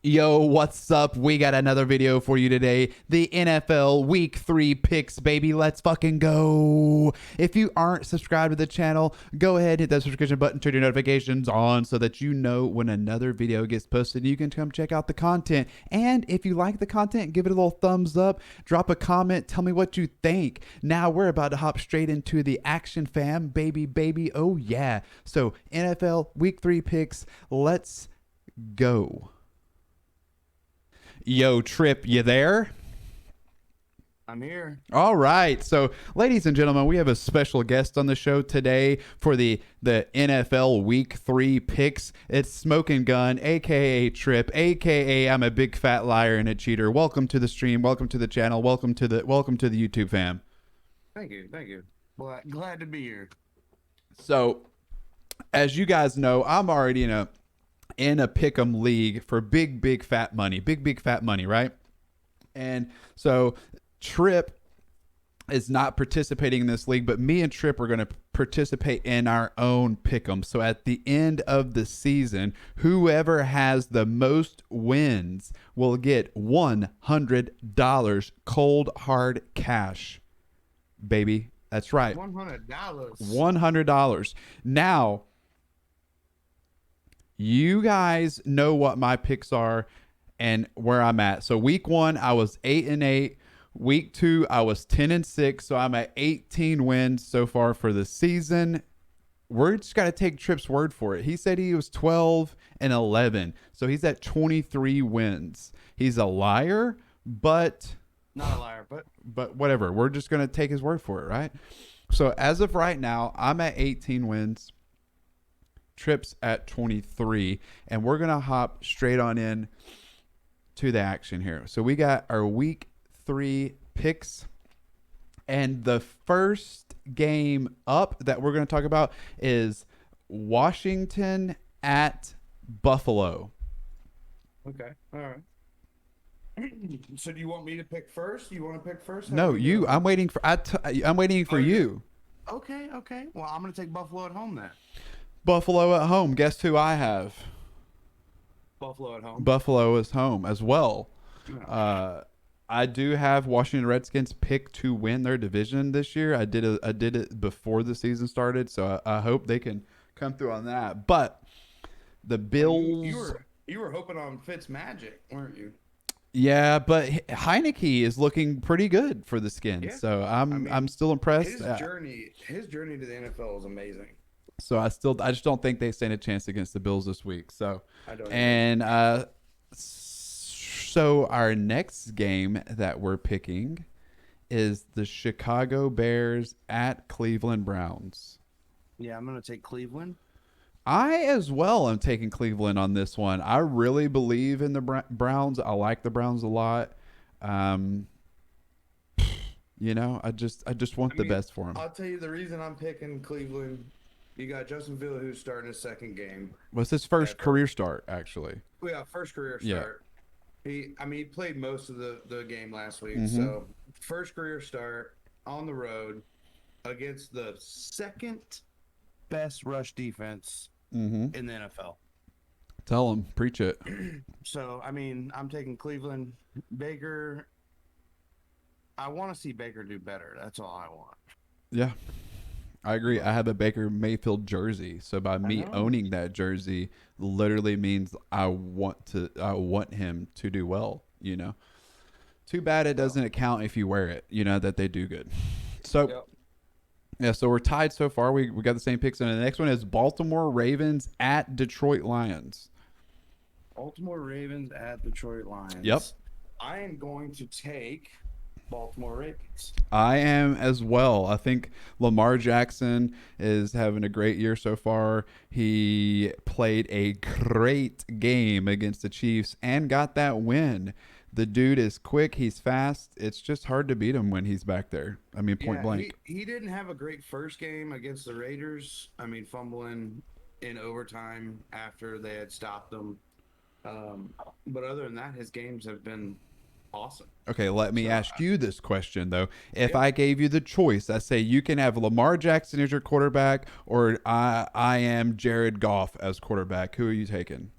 Yo, what's up? We got another video for you today. The NFL Week 3 picks, baby. Let's fucking go. If you aren't subscribed to the channel, go ahead, hit that subscription button, turn your notifications on so that you know when another video gets posted. You can come check out the content. And if you like the content, give it a little thumbs up, drop a comment, tell me what you think. Now we're about to hop straight into the action, fam. Baby. Oh, yeah. So, NFL Week 3 picks. Let's go. Yo, Trip, you there? I'm here. All right. So, ladies and gentlemen, we have a special guest on the show today for the NFL Week 3 picks. It's Smoking Gun, aka Trip, aka I'm a big fat liar and a cheater. Welcome to the stream. Welcome to the channel. Welcome to the YouTube fam. Thank you. Well, glad to be here. So, as you guys know, I'm already in a pick'em league for big fat money, big fat money, right? And so Trip is not participating in this league, but me and Trip are going to participate in our own pick'em. So at the end of the season, whoever has the most wins will get $100 cold hard cash, baby. That's right. $100. $100. Now, you guys know what my picks are and where I'm at. So week 1, I was 8-8. Week 2, I was 10-6. So I'm at 18 wins so far for the season. We're just got to take Trip's word for it. He said he was 12-11. So he's at 23 wins. He's a liar, but Not a liar, but whatever. We're just going to take his word for it, right? So as of right now, I'm at 18 wins. Trips at 23, and we're gonna hop straight on in to the action here. So we got our week 3 picks, and the first game up that we're gonna talk about is Washington at Buffalo. Okay. All right. So do you want me to pick first? You want to pick first? No, you. I'm waiting for. I'm waiting for you. Okay. Well, I'm gonna take Buffalo at home then. Buffalo at home. Guess who I have? Buffalo at home. Buffalo is home as well. Yeah. I do have Washington Redskins pick to win their division this year. I did it before the season started, so I hope they can come through on that. But the Bills, you were hoping on Fitz magic, weren't you? yeah, but Heineke is looking pretty good for the Skins, Yeah. so I'm still impressed. His journey to the NFL is amazing. So I just don't think they stand a chance against the Bills this week. So I don't. And so our next game that we're picking is the Chicago Bears at Cleveland Browns. Yeah, I'm gonna take Cleveland. I as well am taking Cleveland on this one. I really believe in the Browns. I like the Browns a lot. I just want the best for them. I'll tell you the reason I'm picking Cleveland. You got Jacksonville, who's starting his second game. Was his first career start, actually? Well, yeah, first career start. He played most of the game last week. Mm-hmm. So first career start on the road against the second best rush defense in the NFL. Tell him, preach it. So I'm taking Cleveland. Baker. I want to see Baker do better. That's all I want. Yeah. I agree. I have a Baker Mayfield jersey, so by me owning that jersey, literally means I want him to do well. Too bad it doesn't account if you wear it. That they do good. So, yeah. So we're tied so far. We got the same picks, and the next one is Baltimore Ravens at Detroit Lions. Baltimore Ravens at Detroit Lions. Yep. I am going to take Baltimore Ravens. I am as well. I think Lamar Jackson is having a great year so far. He played a great game against the Chiefs and got that win. The dude is quick. He's fast. It's just hard to beat him when he's back there. Point blank. He didn't have a great first game against the Raiders. Fumbling in overtime after they had stopped him. But other than that, his games have been awesome. Okay, let me ask you this question, though. If I gave you the choice, I say you can have Lamar Jackson as your quarterback, or I am Jared Goff as quarterback. Who are you taking?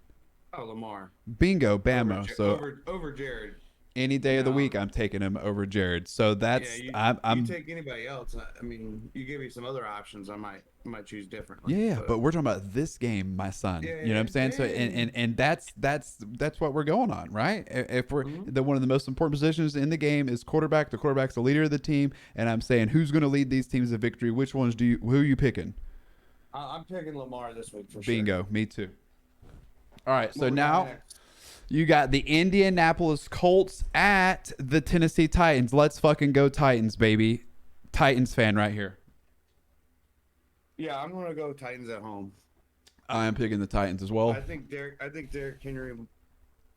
Oh, Lamar. Bingo, Over, bammo. So over Jared. any day of the Now, week, I'm taking him over Jared. So yeah, that's you I'm take anybody else. I mean, you give me some other options. I might choose differently. yeah, but But we're talking about this game, my son. yeah, You know what I'm saying? yeah, So yeah, yeah. and that's what we're going on, right? If we're Mhm. the one of the most important positions in the game is quarterback. The quarterback's the leader of the team, and I'm saying who's going to lead these teams to victory? Which ones who are you picking? I'm picking Lamar this week for sure. Bingo, me too. All right, so What we got now next? you got the Indianapolis Colts at the Tennessee Titans. Let's fucking go Titans, baby. Titans fan right here. Yeah, I'm gonna go Titans at home. I am picking the Titans as well. I think Derrick Henry.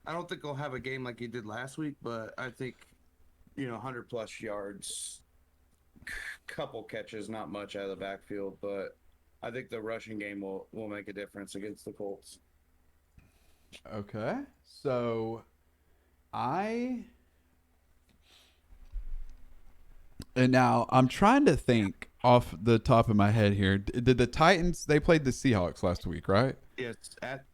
I don't think he'll have a game like he did last week, but I think 100 plus yards, couple catches, not much out of the backfield, but I think the rushing game will make a difference against the Colts. Okay. So I and now I'm trying to think off the top of my head here. Did the Titans they played the Seahawks last week, right? Yes, at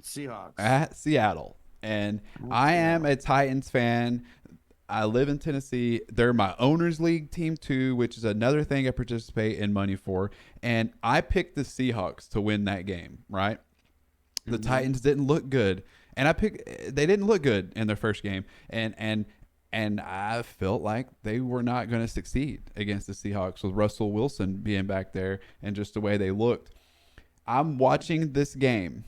Seahawks. At Seattle. And I am a Titans fan. I live in Tennessee. They're my owners league team too, which is another thing I participate in money for. And I picked the Seahawks to win that game, right? The Titans didn't look good, and they didn't look good in their first game, and I felt like they were not going to succeed against the Seahawks with Russell Wilson being back there and just the way they looked. I'm watching this game,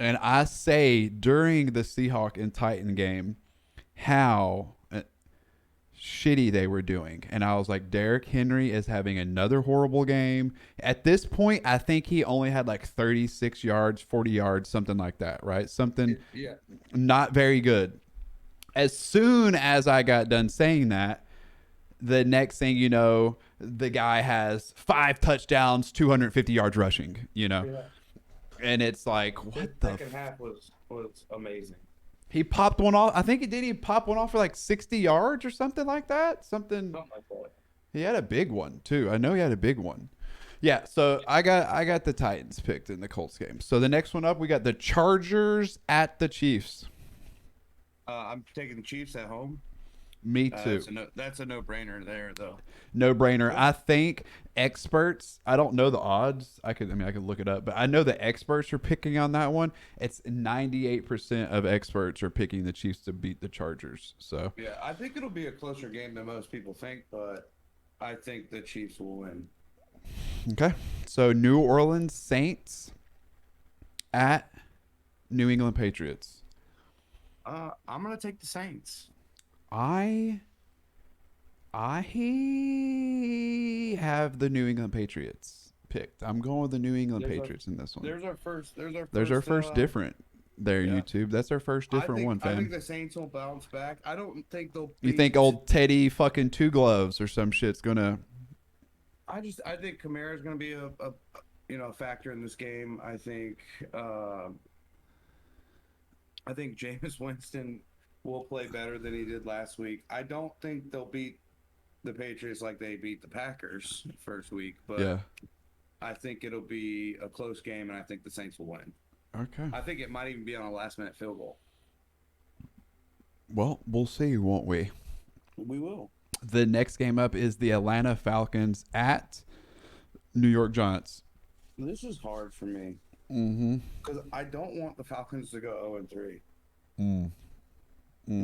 and I say during the Seahawk and Titan game how shitty they were doing. And I was like, Derrick Henry is having another horrible game. At this point, I think he only had like 36 yards, 40 yards, something like that, right? Something Yeah. not very good. As soon as I got done saying that, the next thing you know, the guy has 5 touchdowns, 250 yards rushing, Yeah. And it's like, The what the second half was amazing. He popped one off. I think he pop one off for like 60 yards or something like that. Something. Something like that. He had a big one too. I know he had a big one. Yeah, so I got the Titans picked in the Colts game. So the next one up, we got the Chargers at the Chiefs. I'm taking the Chiefs at home. Me too. That's a no-brainer there, though. No brainer. I think experts. I don't know the odds. I could look it up, but I know the experts are picking on that one. It's 98% of experts are picking the Chiefs to beat the Chargers. So Yeah, I think it'll be a closer game than most people think, but I think the Chiefs will win. okay. So New Orleans Saints at New England Patriots. I'm gonna take the Saints. I have the New England Patriots picked. I'm going with the New England Patriots in this one. There's our first. There's our first different there, yeah. YouTube. That's our first different one, I fam. think the Saints will bounce back. I don't think they'll. You think old Teddy fucking Two Gloves or some shit's gonna? I think Kamara's gonna be a factor in this game. I think Jameis Winston will play better than he did last week. I don't think they'll beat the Patriots like they beat the Packers first week, but Yeah. I think it'll be a close game, and I think the Saints will win. Okay. I think it might even be on a last-minute field goal. Well, we'll see, won't we? We will. The next game up is the Atlanta Falcons at New York Giants. This is hard for me Mm-hmm. because I don't want the Falcons to go 0-3.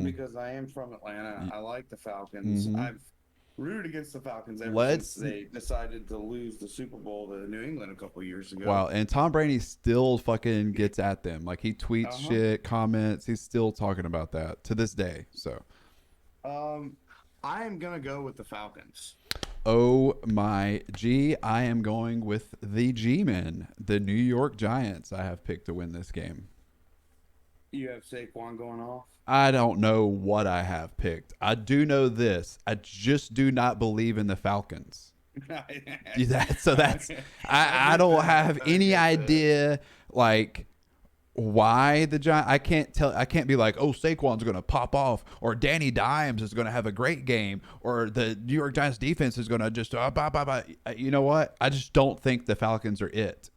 Because I am from Atlanta. I like the Falcons. I've rooted against the Falcons ever since they decided to lose the Super Bowl to New England a couple years ago. Wow, and Tom Brady still fucking gets at them. Like he tweets shit, comments. He's still talking about that to this day. So, I am gonna go with the Falcons. oh my G, I am going with the G-men, the New York Giants. I have picked to win this game. You have Saquon going off. I don't know what I have picked. I do know this. I just do not believe in the Falcons. I don't have any idea like why the Giants. I can't be like, oh, Saquon's going to pop off, or Danny Dimes is going to have a great game, or the New York Giants defense is going to just you know what? I just don't think the Falcons are it.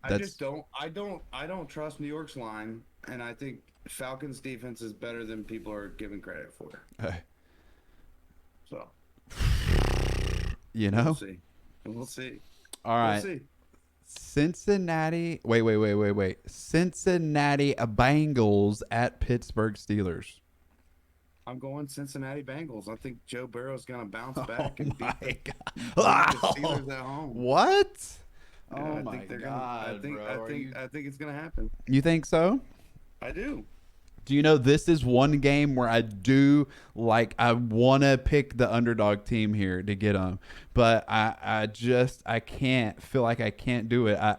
I just don't. I don't trust New York's line, and I think Falcons defense is better than people are giving credit for. So, you we'll know. see. We'll see. All We'll right. see. Cincinnati. Wait. Cincinnati Bengals at Pittsburgh Steelers. I'm going Cincinnati Bengals. I think Joe Burrow's gonna bounce Oh back and my beat god! the Wow. Steelers at home. What? Yeah, Oh I my think they're god, gonna. I think. bro! I think it's gonna happen. You think so? I do. Do you know this is one game where I do like I want to pick the underdog team here to get them, but I can't feel like I can't do it. I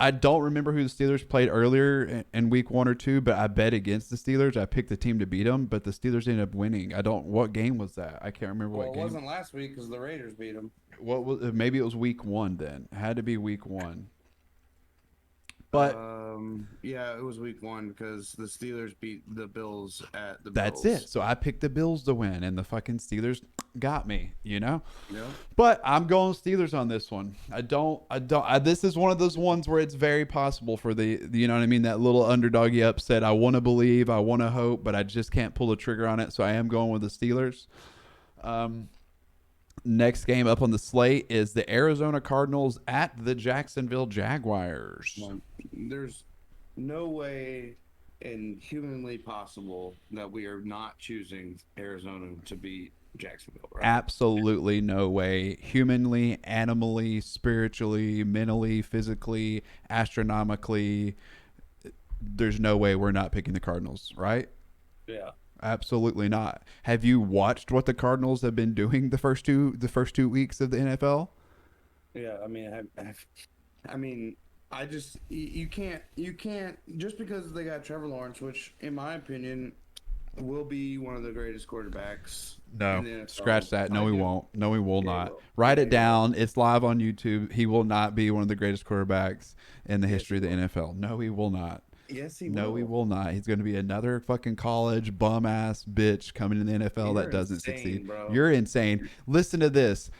I don't remember who the Steelers played earlier in week 1 or 2, but I bet against the Steelers. I picked the team to beat them, but the Steelers ended up winning. I don't. What game was that? I can't remember Well, what it game. wasn't last week because the Raiders beat them. What was? Maybe it was week 1 then. It had to be week 1. But yeah, it was week 1 because the Steelers beat the Bills at the that's Bills. it. So I picked the Bills to win, and the fucking Steelers got me. You know. Yeah. But I'm going Steelers on this one. This is one of those ones where it's very possible for the you know what I mean, that little underdoggy upset. I want to believe, I want to hope, but I just can't pull the trigger on it. So I am going with the Steelers. Next game up on the slate is the Arizona Cardinals at the Jacksonville Jaguars. There's no way in humanly possible that we are not choosing Arizona to beat Jacksonville, right? Absolutely no way. Humanly, animally, spiritually, mentally, physically, astronomically, there's no way we're not picking the Cardinals, right? Yeah. Absolutely not. Have you watched what the Cardinals have been doing the first two weeks of the NFL? Yeah, I mean, I just you can't just because they got Trevor Lawrence, which in my opinion will be one of the greatest quarterbacks. No, in the NFL. scratch that. No, he won't. No, he will Yeah, he not. will. Write Yeah, it he down. It's live on YouTube. He will not be one of the greatest quarterbacks in the history of the NFL. No, he will not. Yes, he will. No, he will not. He's going to be another fucking college bum ass bitch coming in the NFL that doesn't succeed. Bro. You're insane. Listen to this.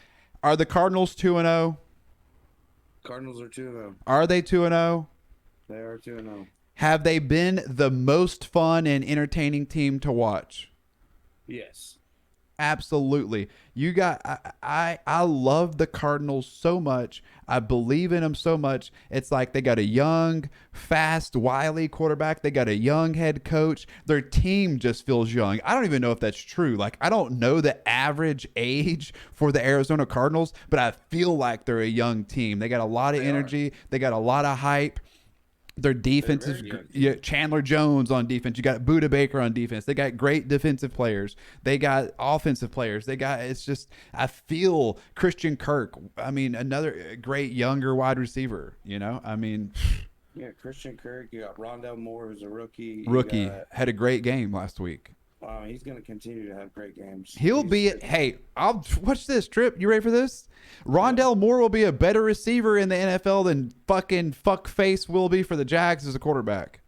Are the Cardinals 2-0? Cardinals are 2-0. Are they 2-0? They are 2-0. Have they been the most fun and entertaining team to watch? Yes. Absolutely. You got I love the Cardinals so much. I believe in them so much. It's like they got a young, fast, wily quarterback. They got a young head coach. Their team just feels young. I don't even know if that's true. Like, I don't know the average age for the Arizona Cardinals, but I feel like they're a young team. They got a lot of energy. They got a lot of hype. Their defense is Chandler Jones on defense. You got Budda Baker on defense. They got great defensive players. They got offensive players. It's just, I feel Christian Kirk. I mean, another great younger wide receiver, you know? I mean, yeah, Christian Kirk. You got Rondell Moore, who's a rookie. Had a great game last week. He's going to continue to have great games. I'll watch this, Trip. You ready for this? Rondell Moore will be a better receiver in the NFL than fucking fuckface will be for the Jags as a quarterback.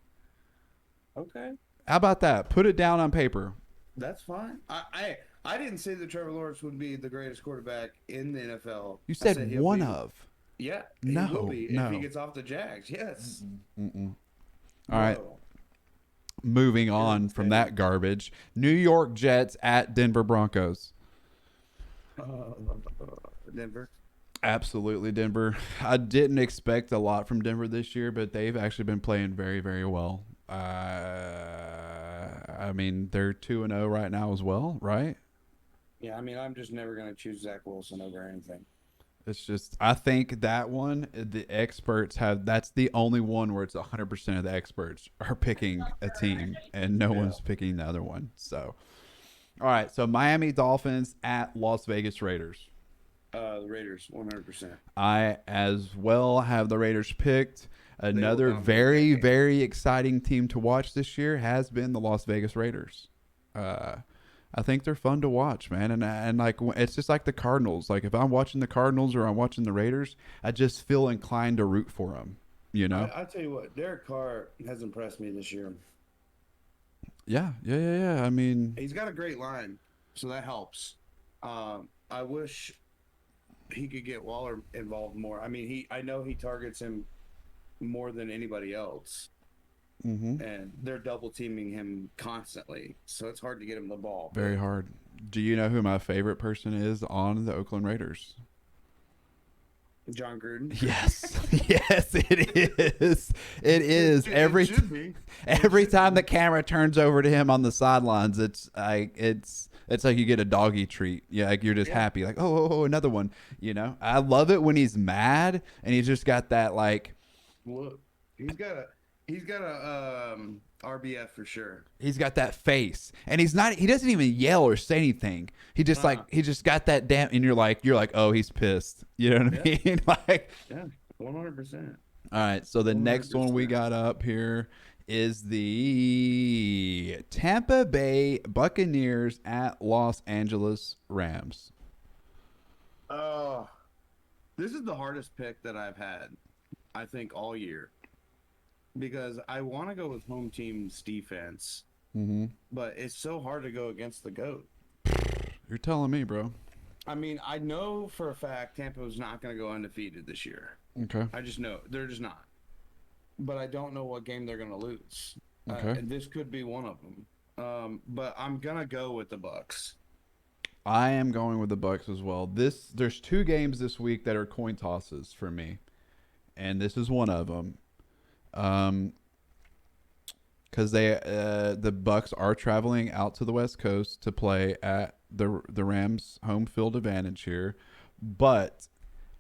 Okay. How about that? Put it down on paper. That's fine. I didn't say that Trevor Lawrence would be the greatest quarterback in the NFL. You said one of. Yeah. No. He will be if he gets off the Jags. Yes. All right. Moving on from that garbage. New York Jets at Denver Broncos. Denver. Absolutely, Denver. I didn't expect a lot from Denver this year, but they've actually been playing very, very well. I mean, they're 2-0 right now as well, right? Yeah, I mean, I'm just never going to choose Zach Wilson over anything. It's just, I think that one, the experts that's the only one where it's 100% of the experts are picking a team and no one's picking the other one. So, all right. So, Miami Dolphins at Las Vegas Raiders. The Raiders, 100%. I as well have the Raiders picked. Another very, very exciting team to watch this year has been the Las Vegas Raiders. I think they're fun to watch, man. And like, it's just like the Cardinals. Like, if I'm watching the Cardinals or I'm watching the Raiders, I just feel inclined to root for them, you know? I'll tell you what, Derek Carr has impressed me this year. Yeah. I mean, he's got a great line, so that helps. I wish he could get Waller involved more. I mean, I know he targets him more than anybody else, and they're double teaming him constantly, so it's hard to get him the ball. Very hard. Do you know who my favorite person is on the Oakland Raiders? John Gruden. Yes, yes, it is. It is. Every time the camera turns over to him on the sidelines, it's like you get a doggy treat. Yeah, like you're just happy, like another one. You know, I love it when he's mad and he's just got that like. Look, he's got a RBF for sure. He's got that face, and he doesn't even yell or say anything. He just he just got that damn, and you're like, oh, he's pissed. You know what I mean? Like, 100%. All right, so the 100%. next one we got up here is the Tampa Bay Buccaneers at Los Angeles Rams. This is the hardest pick that I've had, I think, all year. Because I want to go with home team's defense, but it's so hard to go against the GOAT. You're telling me, bro. I mean, I know for a fact Tampa was not going to go undefeated this year. Okay. I just know. They're just not. But I don't know what game they're going to lose. Okay. And this could be one of them. But I'm going to go with the Bucs. I am going with the Bucs as well. There's 2 games this week that are coin tosses for me, and this is one of them. Because the Bucs are traveling out to the West Coast to play at the Rams' home field advantage here, but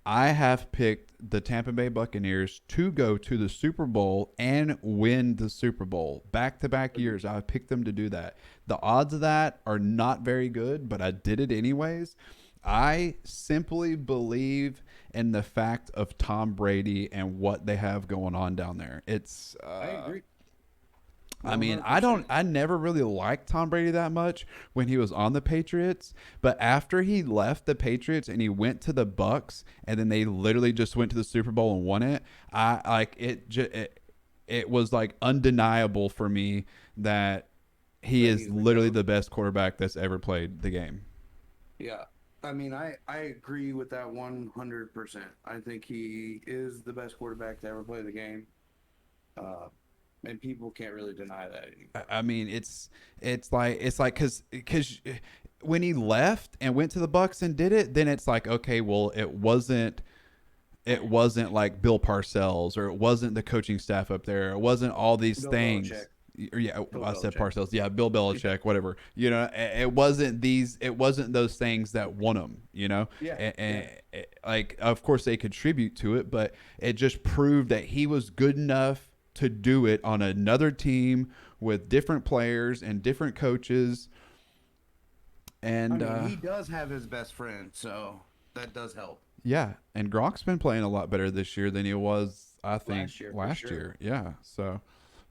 I have picked the Tampa Bay Buccaneers to go to the Super Bowl and win the Super Bowl back-to-back years. I've picked them to do that. The odds of that are not very good, but I did it anyways. I simply believe in the fact of Tom Brady and what they have going on down there. It's I agree. I mean, I never really liked Tom Brady that much when he was on the Patriots, but after he left the Patriots and he went to the Bucs, and then they literally just went to the Super Bowl and won it, it was like undeniable for me that he is literally the best quarterback that's ever played the game. Yeah. I mean, I agree with that 100%. I think he is the best quarterback to ever play the game. And people can't really deny that anymore. I mean, it's like because when he left and went to the Bucs and did it, then it's like, okay, well, it wasn't like Bill Parcells, or it wasn't the coaching staff up there, it wasn't all these things. Belichick. Yeah, Bill I said Belichick. Parcells. Yeah, Bill Belichick, whatever. You know, it wasn't those things that won him. You know, like, of course they contribute to it, but it just proved that he was good enough to do it on another team with different players and different coaches. And I mean, he does have his best friend, so that does help. Yeah, and Gronk's been playing a lot better this year than he was, I think, last sure. year. Yeah, so,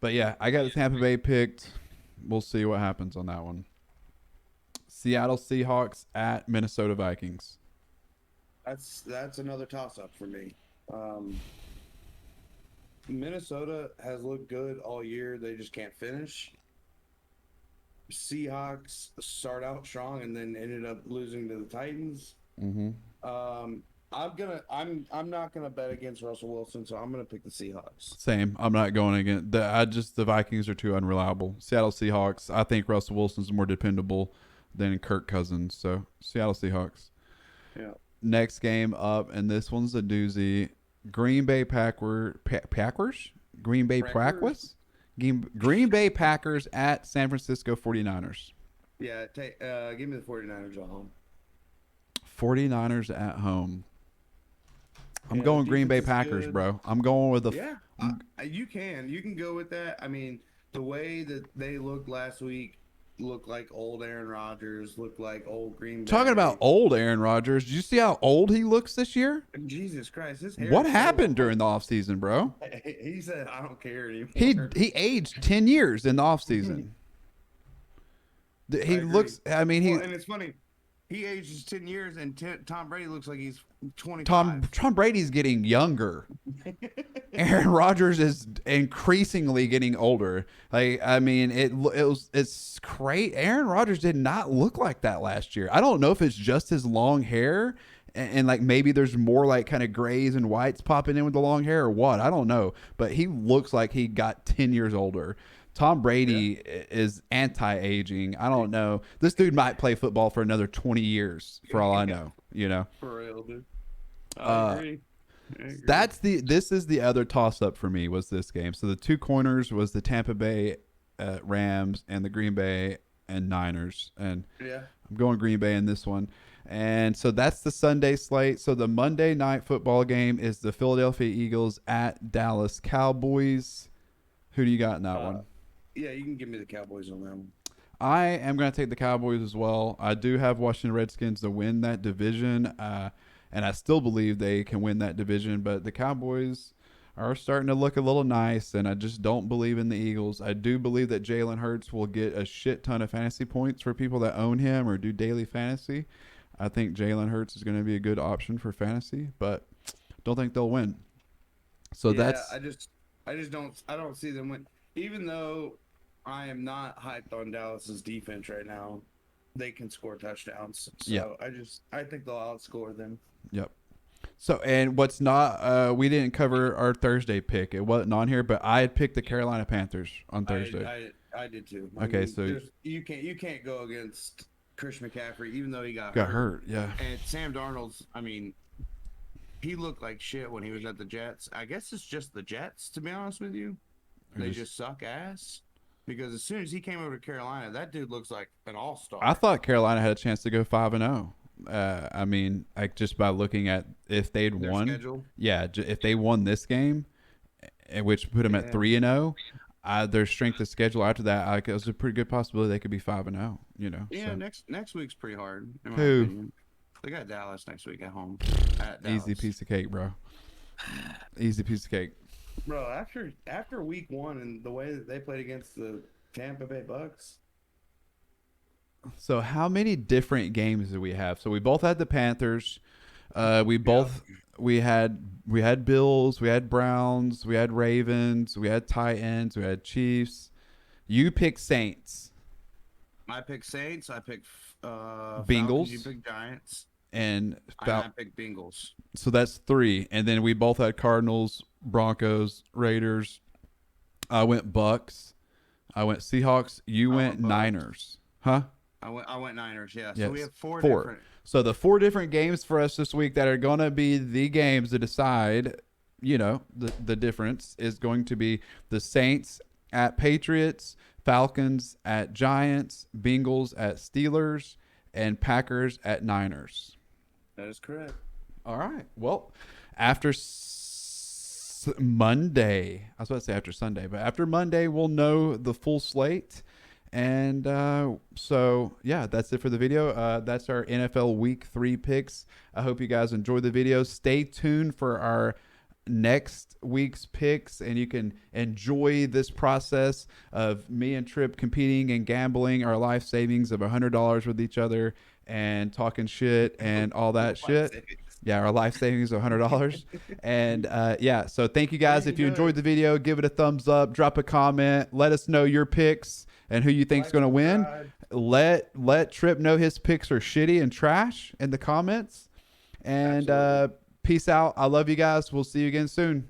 but yeah, I got the Tampa Bay picked. We'll see what happens on that one. Seattle Seahawks at Minnesota Vikings. That's another toss-up for me. Minnesota has looked good all year. They just can't finish. Seahawks start out strong and then ended up losing to the Titans. I'm not gonna bet against Russell Wilson, so I'm gonna pick the Seahawks. Same. I'm not going against the Vikings are too unreliable. Seattle Seahawks. I think Russell Wilson's more dependable than Kirk Cousins. So Seattle Seahawks. Yeah. Next game up, and this one's a doozy. Green Bay Packers? Green Bay Packers? Green Bay Packers at San Francisco 49ers. Yeah, give me the 49ers at home. 49ers at home. I'm going Green Bay Packers, bro. I'm going with the... You can go with that. I mean, the way that they looked last week, looked like old Aaron Rodgers, looked like old Green Bay. Talking about old Aaron Rodgers, did you see how old he looks this year? Jesus Christ, his hair. What happened during the offseason, bro? He said, "I don't care anymore." He aged 10 years in the offseason. He looks. I mean, and it's funny. He ages 10 years, and Tom Brady looks like he's 25. Tom Brady's getting younger. Aaron Rodgers is increasingly getting older. Like, I mean, it's great. Aaron Rodgers did not look like that last year. I don't know if it's just his long hair and like maybe there's more like kind of grays and whites popping in with the long hair or what, I don't know, but he looks like he got 10 years older. Tom Brady is anti-aging. I don't know. This dude might play football for another 20 years for all I know, you know. For real, dude. I agree. This is the other toss up for me was this game. So the two corners was the Tampa Bay Rams and the Green Bay and Niners, and I'm going Green Bay in this one. And so that's the Sunday slate. So the Monday night football game is the Philadelphia Eagles at Dallas Cowboys. Who do you got in that one? Yeah, you can give me the Cowboys on that one. I am going to take the Cowboys as well. I do have Washington Redskins to win that division, and I still believe they can win that division. But the Cowboys are starting to look a little nice, and I just don't believe in the Eagles. I do believe that Jalen Hurts will get a shit ton of fantasy points for people that own him or do daily fantasy. I think Jalen Hurts is going to be a good option for fantasy, but don't think they'll win. So that's I don't see them win. Even though I am not hyped on Dallas's defense right now, they can score touchdowns. So I think they'll outscore them. Yep. So, and what's not, we didn't cover our Thursday pick. It wasn't on here, but I had picked the Carolina Panthers on Thursday. I did too. Okay, so you can't go against Chris McCaffrey, even though he got hurt. Yeah. And Sam Darnold's, I mean, he looked like shit when he was at the Jets. I guess it's just the Jets, to be honest with you. They just suck ass. Because as soon as he came over to Carolina, that dude looks like an all-star. I thought Carolina had a chance to go 5-0. I mean, like just by looking at if they'd won, schedule. If they won this game, which put them at 3-0, their strength of schedule after that, it was a pretty good possibility they could be 5-0. You know. Yeah, so. Next week's pretty hard. In my Who? opinion. They got Dallas next week at home. Easy piece of cake, bro. Easy piece of cake. Bro, after week one and the way that they played against the Tampa Bay Bucks. So how many different games do we have? So we both had the Panthers. We had Bills, we had Browns, we had Ravens, we had Titans, we had Chiefs. You picked Saints. I picked Saints. I picked Bengals. Falcons, you picked Giants. And I picked Bengals. So that's 3. And then we both had Cardinals, Broncos, Raiders. I went Bucks. I went Seahawks. You went Niners. Huh? I went Niners, yeah. Yes. So we have 4 different. So the 4 different games for us this week that are going to be the games to decide, you know, the difference is going to be the Saints at Patriots, Falcons at Giants, Bengals at Steelers, and Packers at Niners. That is correct. All right. Well, after Monday, I was about to say after Sunday, but after Monday, we'll know the full slate. And so, yeah, that's it for the video. That's our NFL Week 3 picks. I hope you guys enjoyed the video. Stay tuned for our next week's picks, and you can enjoy this process of me and Tripp competing and gambling our life savings of $100 with each other and talking shit and all that shit. Yeah, our life savings of $100. And yeah, so thank you guys. If you enjoyed the video, give it a thumbs up, drop a comment, let us know your picks and who you think's going to win. Let Tripp know his picks are shitty and trash in the comments. And peace out. I love you guys. We'll see you again soon.